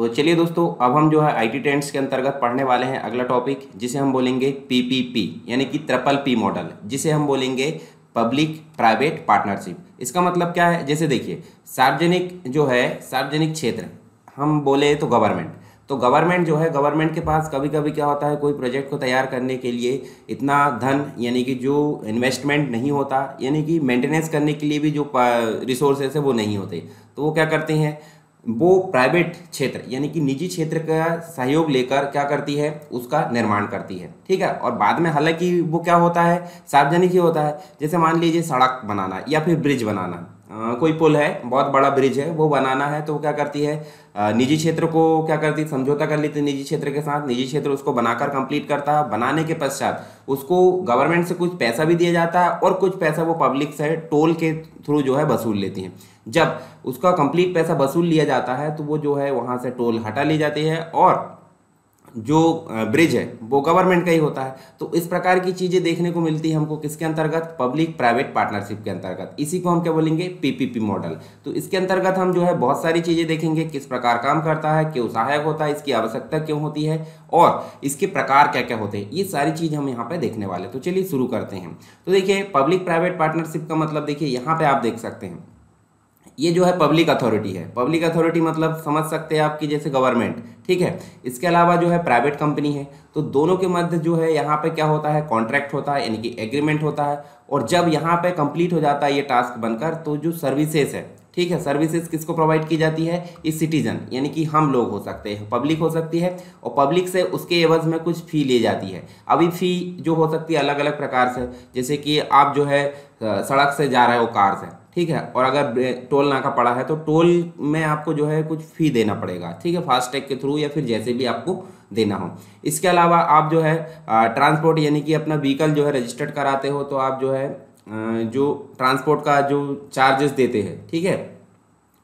तो चलिए दोस्तों, अब हम जो है आईटी ट्रेंड्स के अंतर्गत पढ़ने वाले हैं अगला टॉपिक, जिसे हम बोलेंगे पीपीपी यानी कि ट्रिपल पी मॉडल, जिसे हम बोलेंगे पब्लिक प्राइवेट पार्टनरशिप। इसका मतलब क्या है? जैसे देखिए, सार्वजनिक जो है, सार्वजनिक क्षेत्र हम बोले तो गवर्नमेंट, तो गवर्नमेंट जो है, गवर्नमेंट के पास कभी कभी क्या होता है, कोई प्रोजेक्ट को तैयार करने के लिए इतना धन यानी कि जो इन्वेस्टमेंट नहीं होता, यानी कि मेंटेनेंस करने के लिए भी जो रिसोर्सेस है वो नहीं होते। तो वो क्या करते हैं, वो प्राइवेट क्षेत्र यानी कि निजी क्षेत्र का सहयोग लेकर क्या करती है, उसका निर्माण करती है। ठीक है, और बाद में हालांकि वो क्या होता है, सार्वजनिक ही होता है। जैसे मान लीजिए सड़क बनाना या फिर ब्रिज बनाना, कोई पुल है, बहुत बड़ा ब्रिज है, वो बनाना है, तो वो क्या करती है, निजी क्षेत्र को क्या करती है, समझौता कर लेती है निजी क्षेत्र के साथ। निजी क्षेत्र उसको बनाकर कंप्लीट करता है। बनाने के पश्चात उसको गवर्नमेंट से कुछ पैसा भी दिया जाता है और कुछ पैसा वो पब्लिक से टोल के थ्रू जो है वसूल लेती है। जब उसका कंप्लीट पैसा वसूल लिया जाता है तो वो जो है वहाँ से टोल हटा ली जाती है और जो ब्रिज है वो गवर्नमेंट का ही होता है। तो इस प्रकार की चीज़ें देखने को मिलती है हमको किसके अंतर्गत, पब्लिक प्राइवेट पार्टनरशिप के अंतर्गत। इसी को हम क्या बोलेंगे, पीपीपी मॉडल। तो इसके अंतर्गत हम जो है बहुत सारी चीज़ें देखेंगे, किस प्रकार काम करता है, क्यों सहायक होता है, इसकी आवश्यकता क्यों होती है और इसके प्रकार क्या क्या होते हैं, ये सारी चीज़ हम यहाँ पे देखने वाले। तो चलिए शुरू करते हैं। तो देखिए, पब्लिक प्राइवेट पार्टनरशिप का मतलब देखिए, यहाँ पे आप देख सकते हैं, ये जो है पब्लिक अथॉरिटी है। पब्लिक अथॉरिटी मतलब समझ सकते हैं आपकी जैसे गवर्नमेंट, ठीक है। इसके अलावा जो है प्राइवेट कंपनी है। तो दोनों के मध्य जो है यहाँ पे क्या होता है, कॉन्ट्रैक्ट होता है यानी कि एग्रीमेंट होता है। और जब यहाँ पे कंप्लीट हो जाता है ये टास्क बनकर, तो जो सर्विसेज है, ठीक है, सर्विसेज किसको प्रोवाइड की जाती है, इस सिटीजन यानी कि हम लोग हो सकते हैं, पब्लिक हो सकती है, और पब्लिक से उसके एवज में कुछ फी ली जाती है। अभी फी जो हो सकती है अलग अलग प्रकार से, जैसे कि आप जो है सड़क से जा रहे हो कार से, ठीक है, और अगर टोल नाका पड़ा है तो टोल में आपको जो है कुछ फी देना पड़ेगा, ठीक है, फास्टैग के थ्रू या फिर जैसे भी आपको देना हो। इसके अलावा आप जो है ट्रांसपोर्ट यानी कि अपना व्हीकल जो है रजिस्टर्ड कराते हो, तो आप जो है जो ट्रांसपोर्ट का जो चार्जेस देते हैं, ठीक है,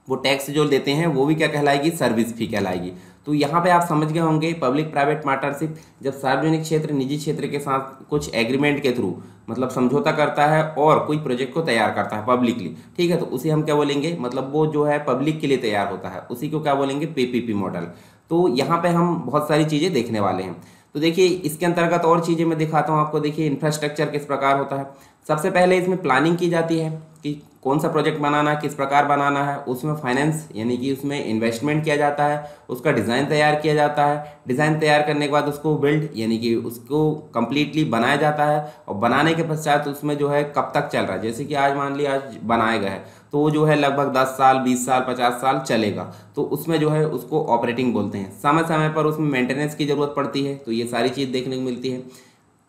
वो टैक्स जो देते हैं वो भी क्या कहलाएगी, सर्विस फी कहलाएगी। तो यहाँ पे आप समझ गए होंगे, पब्लिक प्राइवेट पार्टनरशिप जब सार्वजनिक क्षेत्र निजी क्षेत्र के साथ कुछ एग्रीमेंट के थ्रू मतलब समझौता करता है और कोई प्रोजेक्ट को तैयार करता है पब्लिकली, ठीक है, तो उसे हम क्या बोलेंगे, मतलब वो जो है पब्लिक के लिए तैयार होता है, उसी को क्या बोलेंगे, पीपीपी मॉडल। तो यहाँ पे हम बहुत सारी चीज़ें देखने वाले हैं। तो देखिए, इसके अंतर्गत और चीज़ें मैं दिखाता हूँ आपको। देखिए, इंफ्रास्ट्रक्चर किस प्रकार होता है। सबसे पहले इसमें प्लानिंग की जाती है कि कौन सा प्रोजेक्ट बनाना है, किस प्रकार बनाना है। उसमें फाइनेंस यानी कि उसमें इन्वेस्टमेंट किया जाता है, उसका डिज़ाइन तैयार किया जाता है। डिज़ाइन तैयार करने के बाद उसको बिल्ड यानी कि उसको कंप्लीटली बनाया जाता है, और बनाने के पश्चात उसमें जो है कब तक चल रहा है, जैसे कि आज मान लिया आज बनाया गया है, तो वो जो है लगभग 10 साल 20 साल 50 साल चलेगा। तो उसमें जो है उसको ऑपरेटिंग बोलते हैं। समय समय पर उसमें मेंटेनेंस की ज़रूरत पड़ती है, तो ये सारी चीज़ देखने को मिलती है।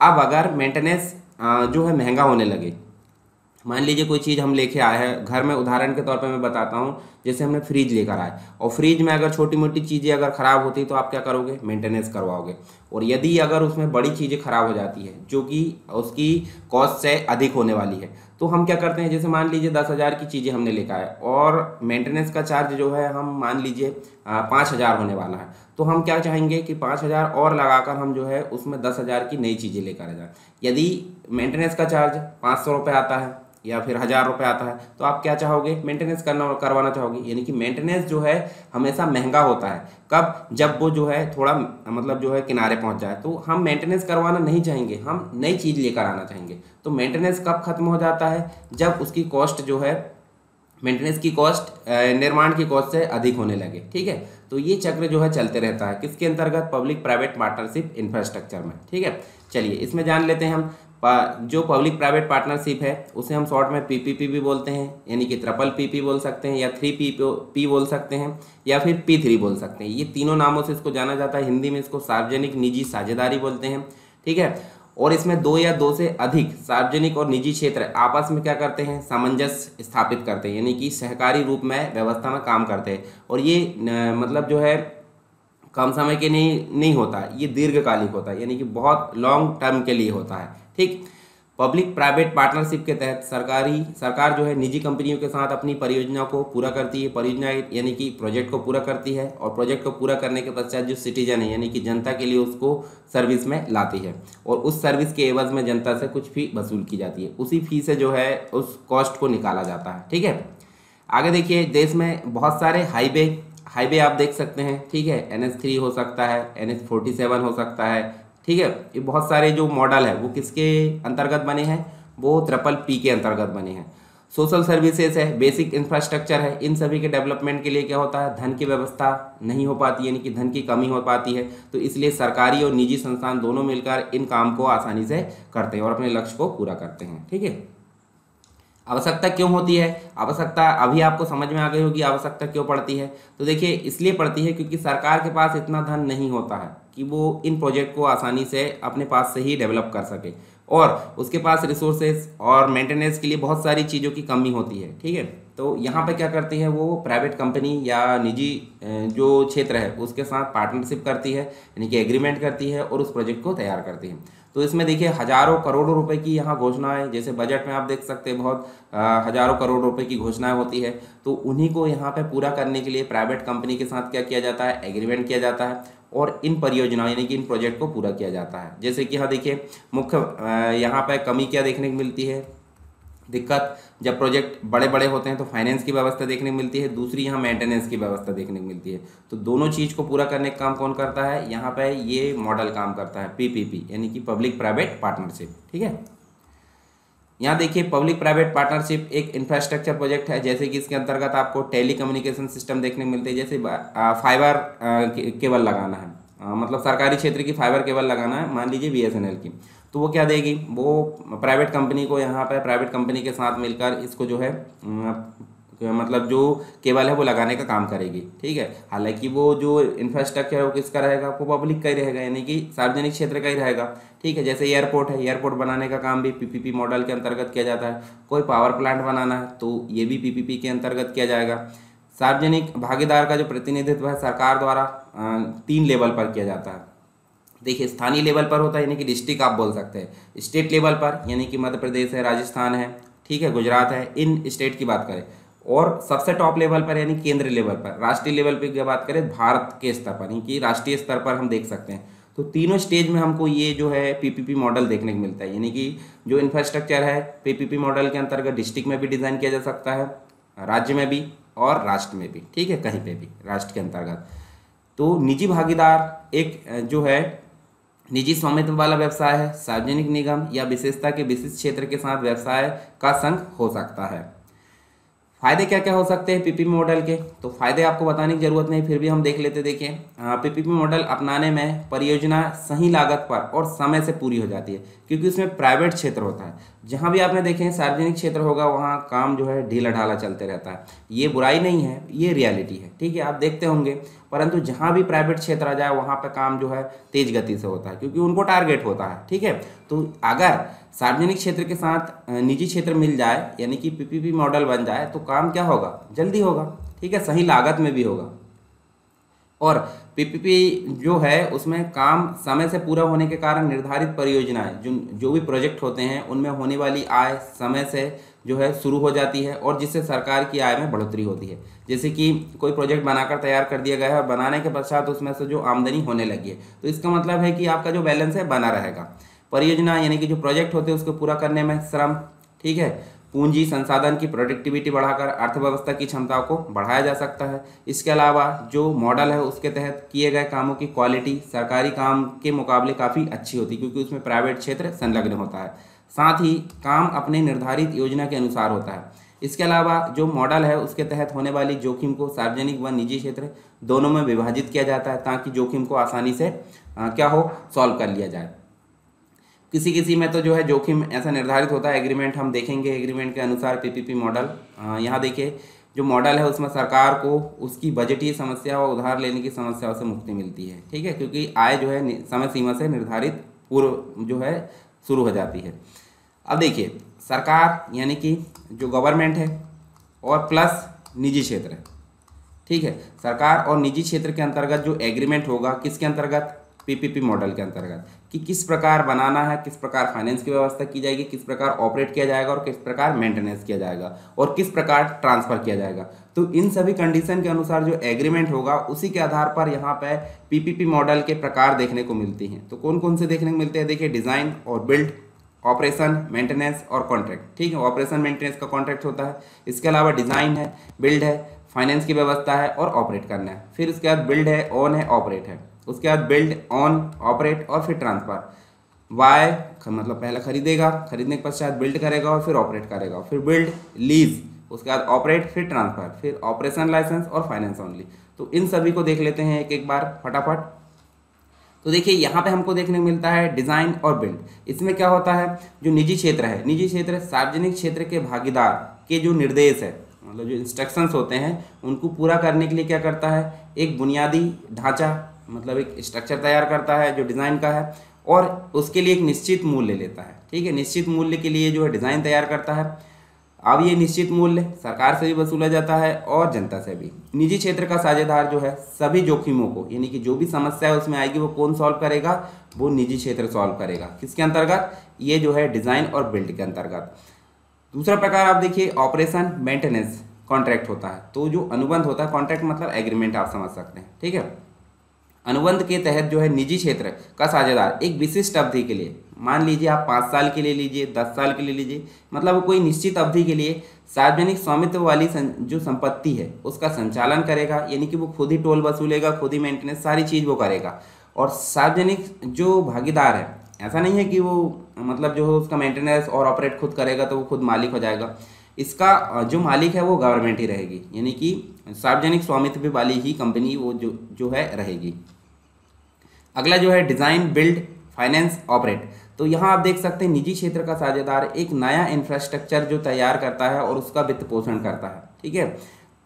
अब अगर मेंटेनेंस जो है महंगा होने लगे, मान लीजिए कोई चीज़ हम लेके आए हैं घर में, उदाहरण के तौर पे मैं बताता हूँ, जैसे हमने फ्रिज लेकर आए और फ्रिज में अगर छोटी मोटी चीज़ें अगर ख़राब होती तो आप क्या करोगे, मेंटेनेंस करवाओगे। और यदि अगर उसमें बड़ी चीज़ें ख़राब हो जाती है जो कि उसकी कॉस्ट से अधिक होने वाली है, तो हम क्या करते हैं, जैसे मान लीजिए 10,000 की चीज़ें हमने लेकर आए और मेंटेनेंस का चार्ज जो है हम मान लीजिए 5,000 होने वाला है, तो हम क्या चाहेंगे कि 5,000 और लगाकर हम जो है उसमें 10,000 की नई चीज़ें लेकर आ जाए। यदि मेंटेनेंस का चार्ज 500 रुपये आता है या फिर 1,000 रुपये आता है, तो आप क्या चाहोगे, मेंटेनेंस करवाना चाहोगे। यानी कि मेंटेनेंस जो है हमेशा महंगा होता है। कब, जब वो जो है थोड़ा मतलब जो है किनारे पहुंच जाए, तो हम मेंटेनेंस करवाना नहीं चाहेंगे, हम नई चीज़ लेकर आना चाहेंगे। तो मेंटेनेंस कब खत्म हो जाता है, जब उसकी कॉस्ट जो है, मेंटेनेंस की कॉस्ट निर्माण की कॉस्ट से अधिक होने लगे, ठीक है। तो ये चक्र जो है चलते रहता है, किसके अंतर्गत, पब्लिक प्राइवेट पार्टनरशिप इंफ्रास्ट्रक्चर में, ठीक है। चलिए इसमें जान लेते हैं हम। जो पब्लिक प्राइवेट पार्टनरशिप है उसे हम शॉर्ट में पीपीपी भी बोलते हैं, यानी कि ट्रिपल पीपी बोल सकते हैं, या 3P बोल सकते हैं, या फिर P3 बोल सकते हैं। ये तीनों नामों से इसको जाना जाता है। हिंदी में इसको सार्वजनिक निजी साझेदारी बोलते हैं, ठीक है। और इसमें दो या दो से अधिक सार्वजनिक और निजी क्षेत्र आपस में क्या करते हैं, सामंजस्य स्थापित करते हैं, यानी कि सहकारी रूप में व्यवस्था में काम करते हैं। और ये मतलब जो है कम समय के नहीं होता, ये दीर्घकालिक होता है, यानी कि बहुत लॉन्ग टर्म के लिए होता है, ठीक। पब्लिक प्राइवेट पार्टनरशिप के तहत सरकार जो है निजी कंपनियों के साथ अपनी परियोजना को पूरा करती है। परियोजना यानी कि प्रोजेक्ट को पूरा करती है, और प्रोजेक्ट को पूरा करने के पश्चात जो सिटीजन है यानी कि जनता के लिए उसको सर्विस में लाती है, और उस सर्विस के एवज में जनता से कुछ फी वसूल की जाती है। उसी फी से जो है उस कॉस्ट को निकाला जाता है, ठीक है। आगे देखिए, देश में बहुत सारे हाईवे आप देख सकते हैं, ठीक है, NH3 हो सकता है, NH47 हो सकता है, ठीक है। ये बहुत सारे जो मॉडल है वो किसके अंतर्गत बने हैं, वो PPP के अंतर्गत बने हैं। सोशल सर्विसेज है, बेसिक इंफ्रास्ट्रक्चर है, इन सभी के डेवलपमेंट के लिए क्या होता है, धन की व्यवस्था नहीं हो पाती, यानी कि धन की कमी हो पाती है। तो इसलिए सरकारी और निजी संस्थान दोनों मिलकर इन काम को आसानी से करते हैं और अपने लक्ष्य को पूरा करते हैं, ठीक है। आवश्यकता क्यों होती है, आवश्यकता अभी आपको समझ में आ गई होगी आवश्यकता क्यों पड़ती है। तो देखिए इसलिए पड़ती है क्योंकि सरकार के पास इतना धन नहीं होता है कि वो इन प्रोजेक्ट को आसानी से अपने पास से ही डेवलप कर सके, और उसके पास रिसोर्सेज और मेंटेनेंस के लिए बहुत सारी चीज़ों की कमी होती है, ठीक है। तो यहाँ पे क्या करती है, वो प्राइवेट कंपनी या निजी जो क्षेत्र है उसके साथ पार्टनरशिप करती है, यानी कि एग्रीमेंट करती है और उस प्रोजेक्ट को तैयार करती है। तो इसमें देखिए हजारों करोड़ों रुपए की यहाँ घोषणाएं, जैसे बजट में आप देख सकते हैं बहुत हजारों करोड़ रुपए की घोषणाएं होती है। तो उन्हीं को यहाँ पे पूरा करने के लिए प्राइवेट कंपनी के साथ क्या किया जाता है, एग्रीमेंट किया जाता है और इन परियोजनाओं यानी कि इन प्रोजेक्ट को पूरा किया जाता है। जैसे कि यहाँ देखिए मुख्य यहाँ पे कमी क्या देखने को मिलती है, दिक्कत, जब प्रोजेक्ट बड़े बड़े होते हैं तो फाइनेंस की व्यवस्था देखने को मिलती है, दूसरी यहाँ मेंटेनेंस की व्यवस्था देखने को मिलती है। तो दोनों चीज़ को पूरा करने का काम कौन करता है, यहाँ पे ये मॉडल काम करता है, PPP यानी कि पब्लिक प्राइवेट पार्टनरशिप, ठीक है। यहाँ देखिए पब्लिक प्राइवेट पार्टनरशिप एक इंफ्रास्ट्रक्चर प्रोजेक्ट है, जैसे कि इसके अंतर्गत आपको टेली कम्युनिकेशन सिस्टम देखने को मिलते हैं। जैसे फाइबर केबल लगाना है, मतलब सरकारी क्षेत्र की फाइबर केबल लगाना है, मान लीजिए BSNL की, तो वो क्या देगी, वो प्राइवेट कंपनी को यहाँ पे प्राइवेट कंपनी के साथ मिलकर इसको जो है मतलब जो केबल है वो लगाने का काम करेगी, ठीक है। हालांकि वो जो इंफ्रास्ट्रक्चर है वो किसका रहेगा, वो पब्लिक का ही रहेगा, यानी कि सार्वजनिक क्षेत्र का ही रहेगा, ठीक है। जैसे एयरपोर्ट है, एयरपोर्ट बनाने का काम भी PPP मॉडल के अंतर्गत किया जाता है। कोई पावर प्लांट बनाना है तो ये भी PPP के अंतर्गत किया जाएगा। सार्वजनिक भागीदार का जो प्रतिनिधित्व है सरकार द्वारा 3 लेवल पर किया जाता है। देखिए स्थानीय लेवल पर होता है, यानी कि डिस्ट्रिक्ट आप बोल सकते हैं। स्टेट लेवल पर यानी कि मध्य प्रदेश है, राजस्थान है, ठीक है, गुजरात है, इन स्टेट की बात करें। और सबसे टॉप लेवल पर यानी केंद्रीय लेवल पर, राष्ट्रीय लेवल पर की बात करें भारत के स्तर पर, यानी कि राष्ट्रीय स्तर पर हम देख सकते हैं। तो तीनों स्टेज में हमको ये जो है PPP मॉडल देखने को मिलता है, यानी कि जो इंफ्रास्ट्रक्चर है PPP मॉडल के अंतर्गत डिस्ट्रिक्ट में भी डिज़ाइन किया जा सकता है, राज्य में भी और राष्ट्र में भी, ठीक है, कहीं पे भी राष्ट्र के अंतर्गत। तो निजी भागीदार एक जो है निजी स्वामित्व वाला व्यवसाय है, सार्वजनिक निगम या विशेषता के विशिष्ट क्षेत्र के साथ व्यवसाय का संघ हो सकता है। फायदे क्या क्या हो सकते हैं PPP मॉडल के, तो फायदे आपको बताने की जरूरत नहीं, फिर भी हम देख लेते। देखिए PPP मॉडल अपनाने में परियोजना सही लागत पर और समय से पूरी हो जाती है, क्योंकि उसमें प्राइवेट क्षेत्र होता है। जहाँ भी आपने देखें सार्वजनिक क्षेत्र होगा वहाँ काम जो है ढीला ढाला चलते रहता है। ये बुराई नहीं है, ये रियलिटी है, ठीक है, आप देखते होंगे। परंतु जहाँ भी प्राइवेट क्षेत्र आ जाए वहाँ पर काम जो है तेज गति से होता है, क्योंकि उनको टारगेट होता है, ठीक है। तो अगर सार्वजनिक क्षेत्र के साथ निजी क्षेत्र मिल जाए, यानी कि PPP मॉडल बन जाए, तो काम क्या होगा, जल्दी होगा, ठीक है, सही लागत में भी होगा। और PPP जो है उसमें काम समय से पूरा होने के कारण निर्धारित परियोजनाएं जो भी प्रोजेक्ट होते हैं उनमें होने वाली आय समय से जो है शुरू हो जाती है, और जिससे सरकार की आय में बढ़ोतरी होती है। जैसे कि कोई प्रोजेक्ट बनाकर तैयार कर दिया गया है और बनाने के पश्चात उसमें से जो आमदनी होने लगी है, तो इसका मतलब है कि आपका जो बैलेंस है बना रहेगा। परियोजना यानी कि जो प्रोजेक्ट होते हैं उसको पूरा करने में श्रम, ठीक है, पूंजी संसाधन की प्रोडक्टिविटी बढ़ाकर अर्थव्यवस्था की क्षमता को बढ़ाया जा सकता है। इसके अलावा जो मॉडल है उसके तहत किए गए कामों की क्वालिटी सरकारी काम के मुकाबले काफ़ी अच्छी होती है, क्योंकि उसमें प्राइवेट क्षेत्र संलग्न होता है। साथ ही काम अपने निर्धारित योजना के अनुसार होता है। इसके अलावा जो मॉडल है उसके तहत होने वाली जोखिम को सार्वजनिक व निजी क्षेत्र दोनों में विभाजित किया जाता है, ताकि जोखिम को आसानी से क्या हो सॉल्व कर लिया जाए। किसी किसी में तो जो है जोखिम ऐसा निर्धारित होता है, एग्रीमेंट हम देखेंगे, एग्रीमेंट के अनुसार PPP मॉडल। यहाँ देखिए जो मॉडल है उसमें सरकार को उसकी बजटीय समस्या व उधार लेने की समस्याओं से मुक्ति मिलती है, ठीक है, क्योंकि आय जो है समय सीमा से निर्धारित पूर्व जो है शुरू हो जाती है। अब देखिए सरकार यानी कि जो गवर्नमेंट है और प्लस निजी क्षेत्र है, ठीक है, सरकार और निजी क्षेत्र के अंतर्गत जो एग्रीमेंट होगा किसके अंतर्गत, PPP मॉडल के अंतर्गत, कि किस प्रकार बनाना है, किस प्रकार फाइनेंस की व्यवस्था की जाएगी, किस प्रकार ऑपरेट किया जाएगा और किस प्रकार मेंटेनेंस किया जाएगा और किस प्रकार ट्रांसफर किया जाएगा। तो इन सभी कंडीशन के अनुसार जो एग्रीमेंट होगा उसी के आधार पर यहाँ पे PPP मॉडल के प्रकार देखने को मिलती हैं। तो कौन कौन से देखने को मिलते हैं, देखिए डिज़ाइन और बिल्ड, ऑपरेशन, मेंटेनेंस और कॉन्ट्रैक्ट, ठीक है, ऑपरेशन मेंटेनेंस का कॉन्ट्रैक्ट होता है। इसके अलावा डिज़ाइन है, बिल्ड है, फाइनेंस की व्यवस्था है और ऑपरेट करना है। फिर उसके बाद बिल्ड है, ऑन है, ऑपरेट है। उसके बाद बिल्ड, ऑन, ऑपरेट और फिर ट्रांसफर। वाई मतलब पहले खरीदेगा, खरीदने के पश्चात बिल्ड करेगा और फिर ऑपरेट करेगा, फिर बिल्ड, लीज, उसके बाद ऑपरेट, फिर ट्रांसफर, फिर ऑपरेशन लाइसेंस और फाइनेंस ओनली। तो इन सभी को देख लेते हैं एक एक बार फटाफट। तो देखिए यहाँ पे हमको देखने को मिलता है डिज़ाइन और बिल्ड। इसमें क्या होता है, जो निजी क्षेत्र है, निजी क्षेत्र सार्वजनिक क्षेत्र के भागीदार के जो निर्देश है, मतलब जो इंस्ट्रक्शंस होते हैं, उनको पूरा करने के लिए क्या करता है, एक बुनियादी ढांचा मतलब एक स्ट्रक्चर तैयार करता है जो डिज़ाइन का है, और उसके लिए एक निश्चित मूल्य लेता है। ठीक है, निश्चित मूल्य के लिए जो है डिज़ाइन तैयार करता है। अब ये निश्चित मूल्य सरकार से भी वसूला जाता है और जनता से भी। निजी क्षेत्र का साझेदार जो है सभी जोखिमों को, यानी कि जो भी समस्या है उसमें आएगी वो कौन सॉल्व करेगा, वो निजी क्षेत्र सॉल्व करेगा। किसके अंतर्गत, ये जो है डिज़ाइन और बिल्ड के अंतर्गत। दूसरा प्रकार आप देखिए ऑपरेशन मेंटेनेंस कॉन्ट्रैक्ट होता है। तो जो अनुबंध होता है, कॉन्ट्रैक्ट मतलब एग्रीमेंट आप समझ सकते हैं। ठीक है, अनुबंध के तहत जो है निजी क्षेत्र का साझेदार एक विशिष्ट अवधि के लिए, मान लीजिए आप 5 साल के लिए लीजिए, 10 साल के लिए लीजिए, मतलब कोई निश्चित अवधि के लिए सार्वजनिक स्वामित्व वाली जो संपत्ति है उसका संचालन करेगा, यानी कि वो खुद ही टोल वसूलेगा, खुद ही मेंटेनेंस सारी चीज़ वो करेगा। और सार्वजनिक जो भागीदार है, ऐसा नहीं है कि वो मतलब जो है उसका मेंटेनेंस और ऑपरेट खुद करेगा तो वो खुद मालिक हो जाएगा। इसका जो मालिक है वो गवर्नमेंट ही रहेगी, यानी कि सार्वजनिक स्वामित्व वाली ही कंपनी वो जो है रहेगी। अगला जो है डिज़ाइन, बिल्ड, फाइनेंस, ऑपरेट। तो यहाँ आप देख सकते हैं निजी क्षेत्र का साझेदार एक नया इंफ्रास्ट्रक्चर जो तैयार करता है और उसका वित्त पोषण करता है। ठीक है,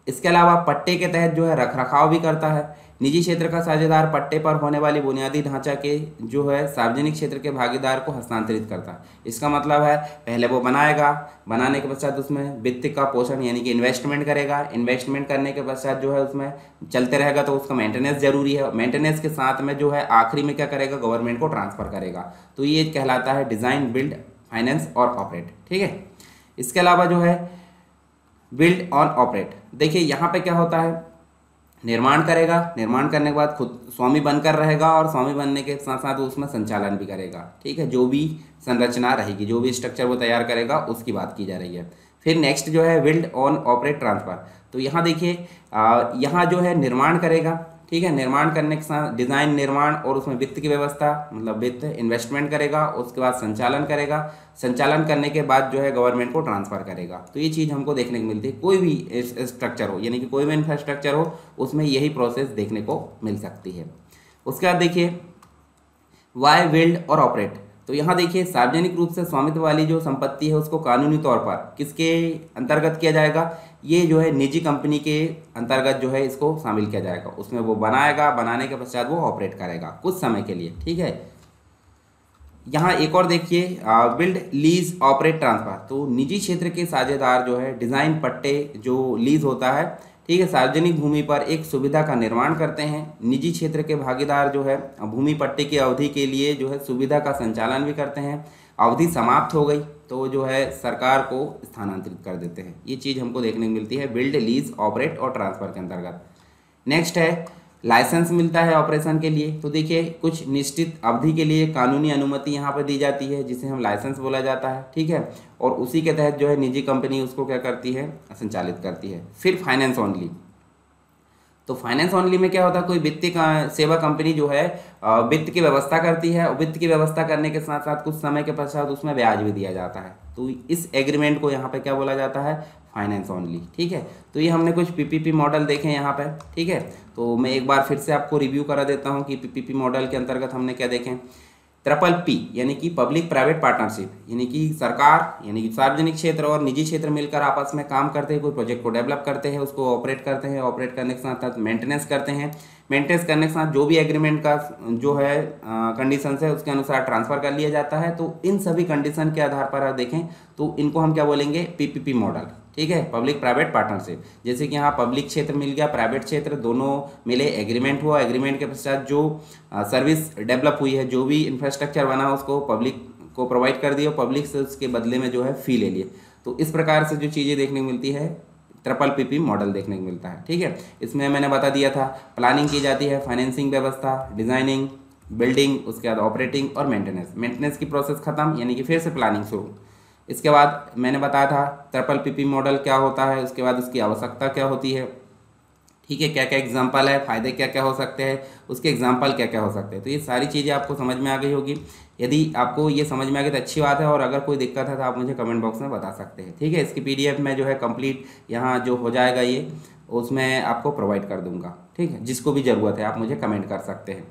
इसके अलावा पट्टे के तहत जो है रखरखाव भी करता है। निजी क्षेत्र का साझेदार पट्टे पर होने वाली बुनियादी ढांचा के जो है सार्वजनिक क्षेत्र के भागीदार को हस्तांतरित करता है। इसका मतलब है पहले वो बनाएगा, बनाने के पश्चात उसमें वित्त का पोषण यानी कि इन्वेस्टमेंट करेगा, इन्वेस्टमेंट करने के पश्चात जो है उसमें चलते रहेगा तो उसका मेंटेनेंस जरूरी है। मेंटेनेंस के साथ में जो है आखिरी में क्या करेगा, गवर्नमेंट को ट्रांसफर करेगा। तो ये कहलाता है डिज़ाइन, बिल्ड, फाइनेंस और ऑपरेट। ठीक है, इसके अलावा जो है बिल्ड, ऑन, ऑपरेट। देखिए यहाँ पे क्या होता है, निर्माण करेगा, निर्माण करने के बाद खुद स्वामी बनकर रहेगा और स्वामी बनने के साथ साथ उसमें संचालन भी करेगा। ठीक है, जो भी संरचना रहेगी, जो भी स्ट्रक्चर वो तैयार करेगा उसकी बात की जा रही है। फिर नेक्स्ट जो है बिल्ड, ऑन, ऑपरेट, ट्रांसफर। तो यहाँ देखिए यहाँ जो है निर्माण करेगा। ठीक है, निर्माण करने के साथ डिज़ाइन, निर्माण और उसमें वित्त की व्यवस्था मतलब वित्त, इन्वेस्टमेंट करेगा, उसके बाद संचालन करेगा, संचालन करने के बाद जो है गवर्नमेंट को ट्रांसफ़र करेगा। तो ये चीज़ हमको देखने को मिलती है, कोई भी स्ट्रक्चर हो यानी कि कोई भी इंफ्रास्ट्रक्चर हो उसमें यही प्रोसेस देखने को मिल सकती है। उसके बाद देखिए वाई, बिल्ड और ऑपरेट। तो यहाँ देखिए सार्वजनिक रूप से स्वामित्व वाली जो संपत्ति है उसको कानूनी तौर पर किसके अंतर्गत किया जाएगा, ये जो है निजी कंपनी के अंतर्गत जो है इसको शामिल किया जाएगा। उसमें वो बनाएगा, बनाने के पश्चात वो ऑपरेट करेगा कुछ समय के लिए। ठीक है, यहाँ एक और देखिए बिल्ड, लीज, ऑपरेट, ट्रांसफर। तो निजी क्षेत्र के साझेदार जो है डिज़ाइन, पट्टे जो लीज होता है, ठीक है, सार्वजनिक भूमि पर एक सुविधा का निर्माण करते हैं। निजी क्षेत्र के भागीदार जो है भूमि पट्टे की अवधि के लिए जो है सुविधा का संचालन भी करते हैं। अवधि समाप्त हो गई तो जो है सरकार को स्थानांतरित कर देते हैं। ये चीज़ हमको देखने को मिलती है बिल्ड, लीज, ऑपरेट और ट्रांसफर के अंतर्गत। नेक्स्ट है लाइसेंस मिलता है ऑपरेशन के लिए। तो देखिए कुछ निश्चित अवधि के लिए कानूनी अनुमति यहाँ पर दी जाती है जिसे हम लाइसेंस बोला जाता है। ठीक है, और उसी के तहत जो है निजी कंपनी उसको क्या करती है, संचालित करती है। फिर फाइनेंस ओनली। तो फाइनेंस ओनली में क्या होता है, कोई वित्तीय सेवा कंपनी जो है वित्त की व्यवस्था करती है और वित्त की व्यवस्था करने के साथ साथ कुछ समय के पश्चात उसमें ब्याज भी दिया जाता है। तो इस एग्रीमेंट को यहाँ पे क्या बोला जाता है, फाइनेंस ओनली। ठीक है, तो ये हमने कुछ पीपीपी मॉडल देखे यहाँ पे। ठीक है, तो मैं एक बार फिर से आपको रिव्यू करा देता हूँ कि पीपीपी मॉडल के अंतर्गत हमने क्या देखें। ट्रिपल पी यानी कि पब्लिक प्राइवेट पार्टनरशिप, यानी कि सरकार यानी कि सार्वजनिक क्षेत्र और निजी क्षेत्र मिलकर आपस में काम करते हैं, कोई प्रोजेक्ट को डेवलप करते हैं, उसको ऑपरेट करते हैं, ऑपरेट करने के साथ साथ मेंटेनेंस करते हैं, मेंटेनेंस करने के साथ जो भी एग्रीमेंट का जो है कंडीशंस है उसके अनुसार ट्रांसफर कर लिया जाता है। तो इन सभी कंडीशन के आधार पर आप देखें तो इनको हम क्या बोलेंगे, पीपीपी मॉडल। ठीक है, पब्लिक प्राइवेट पार्टनरशिप। जैसे कि यहाँ पब्लिक क्षेत्र मिल गया, प्राइवेट क्षेत्र, दोनों मिले, एग्रीमेंट हुआ, एग्रीमेंट के पश्चात जो सर्विस डेवलप हुई है, जो भी इंफ्रास्ट्रक्चर बना उसको पब्लिक को प्रोवाइड कर दिया, पब्लिक से उसके बदले में जो है फी ले लिए। तो इस प्रकार से जो चीज़ें देखने को मिलती है ट्रिपल पीपी मॉडल देखने को मिलता है। ठीक है, इसमें मैंने बता दिया था प्लानिंग की जाती है, फाइनेंसिंग व्यवस्था, डिज़ाइनिंग, बिल्डिंग, उसके बाद ऑपरेटिंग और मेंटेनेंस। मेंटेनेंस की प्रोसेस खत्म यानी कि फिर से प्लानिंग शुरू। इसके बाद मैंने बताया था ट्रिपल पीपी मॉडल क्या होता है, उसके बाद उसकी आवश्यकता क्या होती है, ठीक है, क्या क्या एग्जाम्पल है, फ़ायदे क्या क्या हो सकते हैं, उसके एग्जाम्पल क्या क्या हो सकते हैं। तो ये सारी चीज़ें आपको समझ में आ गई होगी। यदि आपको ये समझ में आ गई तो अच्छी बात है, और अगर कोई दिक्कत है तो आप मुझे कमेंट बॉक्स में बता सकते हैं। ठीक है, इसकी PDF में जो है कंप्लीट यहाँ जो हो जाएगा ये, उसमें आपको प्रोवाइड कर दूंगा। ठीक है, जिसको भी ज़रूरत है आप मुझे कमेंट कर सकते हैं।